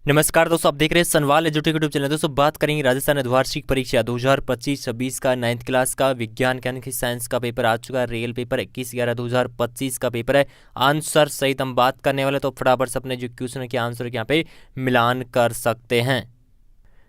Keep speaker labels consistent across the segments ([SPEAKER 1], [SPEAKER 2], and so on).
[SPEAKER 1] नमस्कार दोस्तों, आप देख रहे हैं सनवाल एजुटेक यूट्यूब चैनल। दोस्तों बात करेंगे राजस्थान अर्धवार्षिक परीक्षा 2025-26 का 9th क्लास का विज्ञान यानी कि साइंस का पेपर आ चुका है। रियल पेपर 21/11/2025 का पेपर है। आंसर सहित हम बात करने वाले, तो फटाफट से अपने जो क्वेश्चन है के आंसर के यहाँ पे मिलान कर सकते हैं।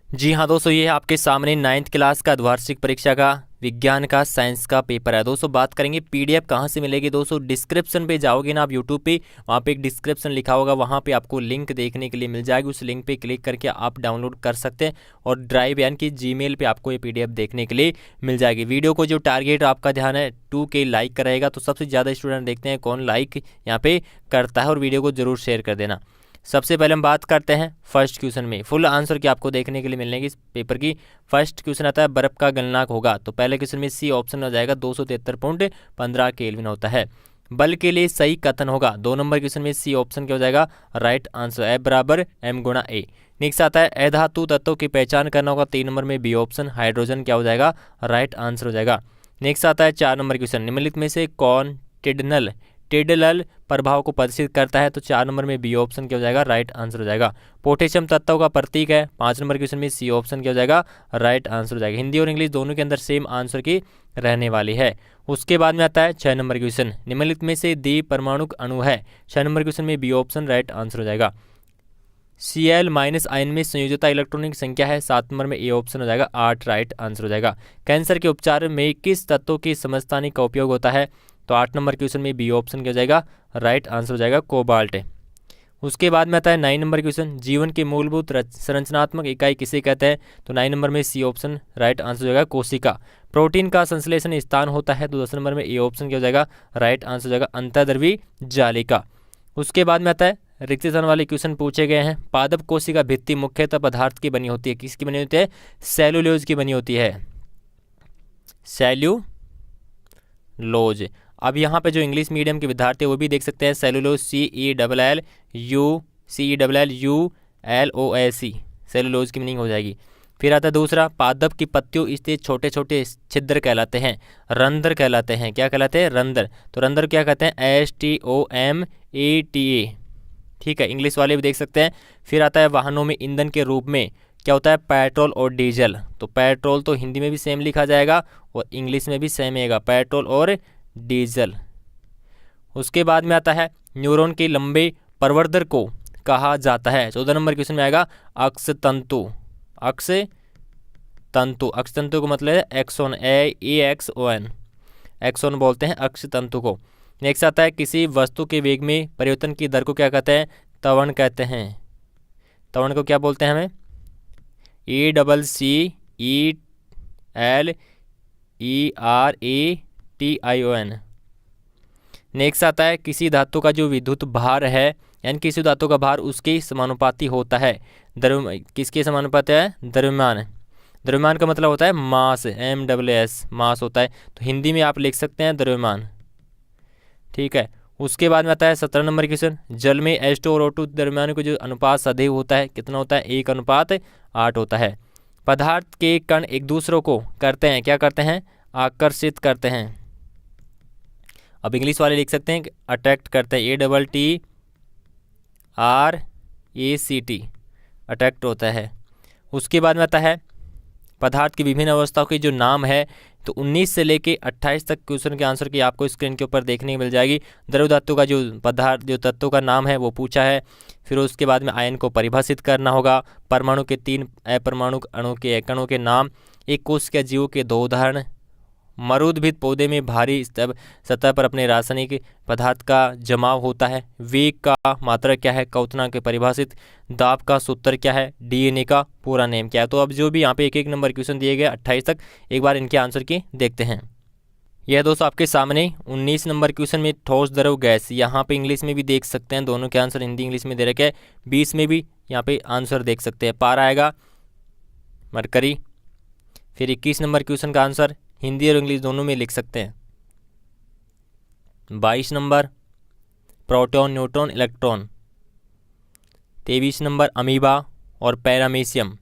[SPEAKER 1] जी हाँ दोस्तों, ये है आपके सामने 9th क्लास का अर्धवार्षिक परीक्षा का विज्ञान का साइंस का पेपर है। दोस्तों बात करेंगे पीडीएफ कहाँ से मिलेगी। दोस्तों डिस्क्रिप्शन पे जाओगे ना आप यूट्यूब पे, वहाँ पे एक डिस्क्रिप्शन लिखा होगा, वहाँ पे आपको लिंक देखने के लिए मिल जाएगी। उस लिंक पे क्लिक करके आप डाउनलोड कर सकते हैं और ड्राइव यानी कि जीमेल पे आपको ये पीडीएफ देखने के लिए मिल जाएगी। वीडियो को जो टारगेट आपका ध्यान है 2K लाइक करेगा, तो सबसे ज़्यादा स्टूडेंट देखते हैं कौन लाइक यहाँ पे करता है, और वीडियो को जरूर शेयर कर देना। सबसे पहले हम बात करते हैं फर्स्ट क्वेश्चन में। फुल आंसर की आपको देखने के लिए मिलने की इस पेपर की। फर्स्ट क्वेश्चन आता है बर्फ का गलनांक होगा, तो पहले क्वेश्चन में सी ऑप्शन हो जाएगा 273.15 केल्विन होता है। बल के लिए सही कथन होगा, 2 नंबर क्वेश्चन में सी ऑप्शन क्या हो जाएगा राइट आंसर, F बराबर M गुणा A। नेक्स्ट आता है अधातु तत्वों की पहचान करना होगा, 3 नंबर में बी ऑप्शन हाइड्रोजन क्या हो जाएगा राइट आंसर हो जाएगा। नेक्स्ट आता है 4 नंबर क्वेश्चन, निम्नलिखित में से कौन टिडनल प्रभाव को प्रदर्शित करता है, तो 4 नंबर में बी ऑप्शन क्या हो जाएगा राइट आंसर हो जाएगा। पोटेशियम तत्व का प्रतीक है, 5 नंबर क्वेश्चन में सी ऑप्शन क्या हो जाएगा राइट आंसर हो जाएगा। हिंदी और इंग्लिश दोनों के अंदर सेम आंसर की रहने वाली है। उसके बाद में आता है 6 नंबर क्वेश्चन, निम्नलिखित में से द्वि परमाणुक अणु है, 6 नंबर क्वेश्चन में बी ऑप्शन राइट आंसर हो जाएगा। Cl- आयन में संयोजकता इलेक्ट्रॉनिक संख्या है, 7 नंबर में ए ऑप्शन हो जाएगा 8 राइट आंसर हो जाएगा। कैंसर के उपचार में किस तत्व की समस्थानिक का उपयोग होता है, तो 8 नंबर क्वेश्चन में बी ऑप्शन क्या हो जाएगा राइट आंसर हो जाएगा कोबाल्ट। उसके बाद में आता है 9 नंबर क्वेश्चन, जीवन की मूलभूत संरचनात्मक इकाई किसे कहते हैं, तो 9 नंबर में सी ऑप्शन राइट आंसर हो जाएगा कोशिका। प्रोटीन का संश्लेषण स्थान होता है, तो 10 नंबर में ए ऑप्शन क्या हो जाएगा राइट आंसर हो जाएगा अंतर्द्रवी जालिका। उसके बाद में आता है रिक्त स्थान वाले क्वेश्चन पूछे गए हैं। पादप कोशिका भित्ति मुख्यतः पदार्थ की बनी होती है, किसकी बनी होती है सेलुलोज की बनी होती है, सेल्यूलोज। अब यहाँ पे जो इंग्लिश मीडियम के विद्यार्थी वो भी देख सकते हैं सेलुलोज CELLULOS सेलुलोज की मीनिंग हो जाएगी। फिर आता है दूसरा, पादप की पत्तियों स्थित छोटे छोटे छिद्र कहलाते हैं, रंध्र कहलाते हैं, क्या कहलाते हैं रंध्र। तो रंध्र क्या कहते हैं STOMATA, ठीक है, इंग्लिश वाले भी देख सकते हैं। फिर आता है वाहनों में ईंधन के रूप में क्या होता है पेट्रोल और डीजल, तो पेट्रोल तो हिंदी में भी सेम लिखा जाएगा और इंग्लिश में भी सेम आएगा पेट्रोल और डीजल। उसके बाद में आता है न्यूरॉन के लंबे प्रवर्धक को कहा जाता है, 14 नंबर क्वेश्चन में आएगा अक्षतंतु। अक्षतंतु को मतलब है एक्सोन, AXON, एक्सोन बोलते हैं अक्षतंतु को। नेक्स्ट आता है किसी वस्तु के वेग में परिवर्तन की दर को क्या कहते हैं, त्वरण कहते हैं। त्वरण को क्या बोलते हैं हमें ECCELERATION। नेक्स्ट आता है किसी धातु का जो विद्युत भार है यानी किसी धातु का भार उसके समानुपाती होता है, किसके समानुपाती है द्रव्यमान। द्रव्यमान का मतलब होता है मास, MWS मास होता है, तो हिंदी में आप लिख सकते हैं द्रव्यमान, ठीक है। उसके बाद में आता है 17 नंबर क्वेश्चन, जल में H2 और O2 द्रव्यमान को जो अनुपात सदैव होता है कितना होता है 1:8 होता है। पदार्थ के कण एक दूसरों को करते हैं, क्या करते हैं आकर्षित करते हैं। अब इंग्लिश वाले लिख सकते हैं कि अट्रैक्ट करते हैं, ATTRACT अट्रैक्ट होता है। उसके बाद में आता है पदार्थ की विभिन्न अवस्थाओं के जो नाम है, तो 19 से लेके 28 तक क्वेश्चन के आंसर की आपको स्क्रीन के ऊपर देखने को मिल जाएगी। द्रव धातु का जो पदार्थ जो तत्वों का नाम है वो पूछा है। फिर उसके बाद में आयन को परिभाषित करना होगा, परमाणु के 3 अपरमाणु अणु के कणों के नाम, एक कोश के जीवों के 2 उदाहरण, मरुद्भिद पौधे में भारी सतह पर अपने रासायनिक पदार्थ का जमाव होता है, वेग का मात्रक क्या है, कौतनांक के परिभाषित, दाब का सूत्र क्या है, डीएनए का पूरा नेम क्या है। तो अब जो भी यहाँ पे एक एक नंबर क्वेश्चन दिए गए 28 तक, एक बार इनके आंसर की देखते हैं। यह दोस्तों आपके सामने 19 नंबर क्वेश्चन में ठोस द्रव गैस, यहाँ पे इंग्लिश में भी देख सकते हैं, दोनों के आंसर हिंदी इंग्लिश में दे रखे हैं। 20 में भी यहाँ पे आंसर देख सकते हैं, पारा आएगा मरकरी। फिर 21 नंबर क्वेश्चन का आंसर हिंदी और इंग्लिश दोनों में लिख सकते हैं। 22 number proton neutron electron. 23 number amoeba और पैरामीशियम।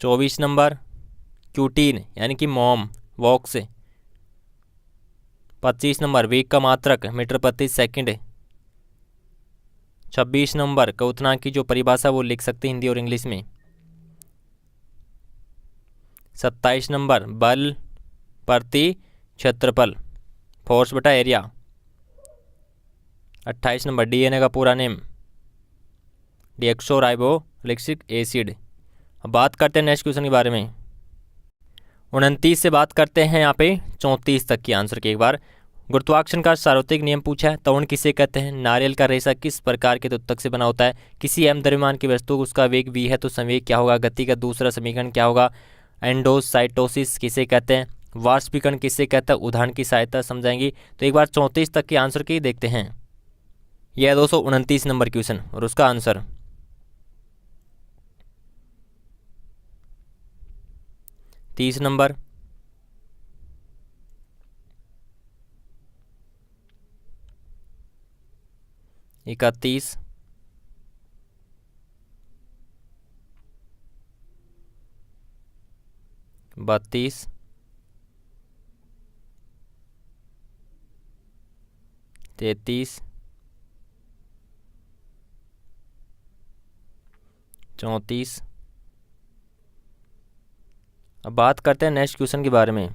[SPEAKER 1] 24 नंबर क्यूटीन यानी कि मोम वॉक्स। 25 नंबर वेग का मात्रक मीटर प्रति सेकंड। 26 नंबर क्वथनांक की जो परिभाषा वो लिख सकते हैं हिंदी और इंग्लिश में। 27 नंबर बल प्रति क्षेत्रफल, फोर्स बटा एरिया। 28 नंबर डीएनए का पूरा नेम डीऑक्सोराइबोन्यूक्लिक एसिड। अब बात करते हैं नेक्स्ट क्वेश्चन के बारे में। 29 से बात करते हैं यहाँ पे 34 तक की आंसर के। एक बार गुरुत्वाकर्षण का सार्वत्रिक नियम पूछा है। तवण किसे कहते हैं? नारियल का रेशा किस प्रकार के उत्तक से बना होता है? किसी m द्रव्यमान की वस्तु उसका वेग v है तो संवेग क्या होगा? गति का दूसरा समीकरण क्या होगा? एंडोसाइटोसिस किसे कहते हैं? वाष्पीकरण किसे कहता है? उदाहरण की सहायता समझाएंगे। तो एक बार 34 तक के आंसर की देखते हैं। यह 229 नंबर क्वेश्चन और उसका आंसर 30 नंबर, 31, 32, 33, 34। अब बात करते हैं नेक्स्ट क्वेश्चन के बारे में।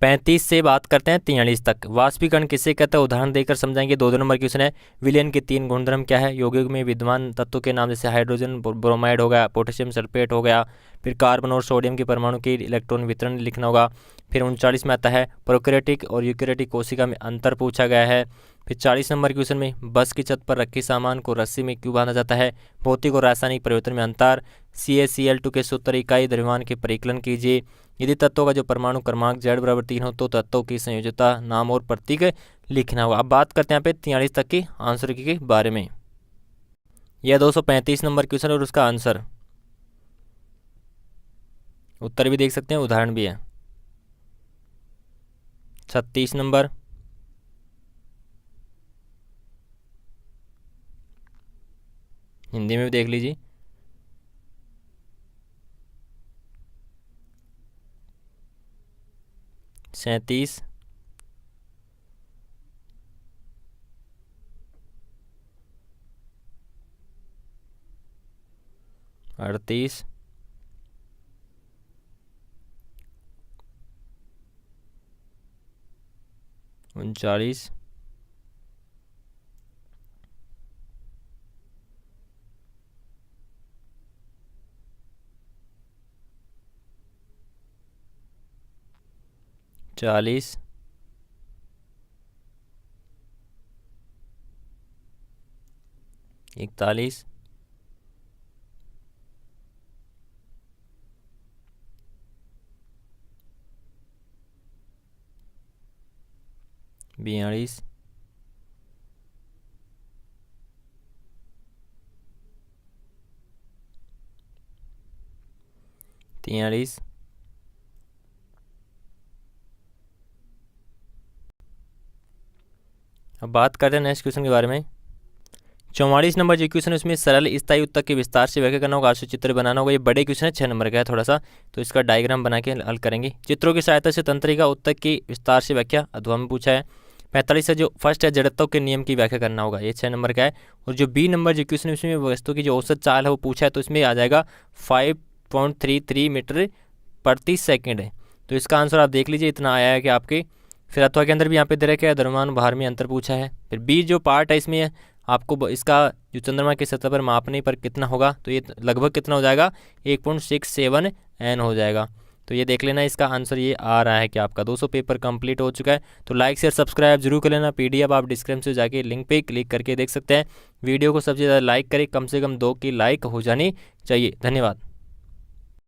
[SPEAKER 1] 35 से बात करते हैं 43 तक। वाष्पीकरण किसे कहते हैं? उदाहरण देकर समझाएंगे। 2 नंबर क्वेश्चन है। विलयन के 3 गुणधर्म क्या है? यौगिक में विद्यमान तत्वों के नाम, जैसे हाइड्रोजन ब्रोमाइड हो गया, पोटेशियम सल्फेट हो गया, फिर कार्बन और सोडियम के परमाणु की इलेक्ट्रॉन वितरण लिखना होगा। फिर 39 में आता है प्रोकैरियोटिक और यूकैरियोटिक कोशिका में अंतर पूछा गया है। फिर 40 नंबर क्वेश्चन में बस की छत पर रखे सामान को रस्सी में क्यों बांधा जाता है? भौतिक और रासायनिक परिवर्तन में अंतर। CaCl2 के सूत्र इकाई द्रव्यमान के परिकलन कीजिए। यदि तत्वों का जो परमाणु क्रमांक Z=3 हो तो तत्वों की संयोजकता, नाम और प्रतीक लिखना होगा। अब बात करते हैं यहाँ पे 43 तक की आंसर के बारे में। यह 235 नंबर क्वेश्चन और उसका आंसर, उत्तर भी देख सकते हैं, उदाहरण भी है। 36 नंबर, हिंदी में भी देख लीजिए। 37, 38, 39, 40, 41, 42, 43। अब बात करते हैं नेक्स्ट क्वेश्चन के बारे में। 44 नंबर जो क्वेश्चन है उसमें सरल स्थायी उत्तक के विस्तार से व्याख्या करना होगा, चित्र बनाना होगा। ये बड़े क्वेश्चन है, 6 नंबर का है थोड़ा सा, तो इसका डायग्राम बना के हल करेंगे। चित्रों की सहायता से तंत्रिका उत्तक की विस्तार से व्याख्या अध्याय में पूछा है। 45 है जो फर्स्ट है जड़त्व के नियम की व्याख्या करना होगा, ये 6 नंबर का है। और जो बी नंबर जो क्वेश्चन है उसमें वस्तु की जो औसत चाल है वो पूछा है, तो इसमें आ जाएगा 5.33 मीटर प्रति सेकेंड है। तो इसका आंसर आप देख लीजिए, इतना आया है कि आपके। फिर अथवा के अंदर भी यहाँ पे दे रखा है द्रव्यमान भार में अंतर पूछा है। फिर बी जो पार्ट है इसमें है आपको इसका जो चंद्रमा की सतह पर मापने पर कितना होगा, तो ये लगभग कितना हो जाएगा 1.67 N हो जाएगा। तो ये देख लेना, इसका आंसर ये आ रहा है कि आपका 200 पेपर कंप्लीट हो चुका है। तो लाइक शेयर सब्सक्राइब जरूर कर लेना। PDF आप डिस्क्रिप्शन से जाके लिंक पे क्लिक करके देख सकते हैं। वीडियो को सबसे ज़्यादा लाइक करें, कम से कम 2 की लाइक हो जानी चाहिए। धन्यवाद।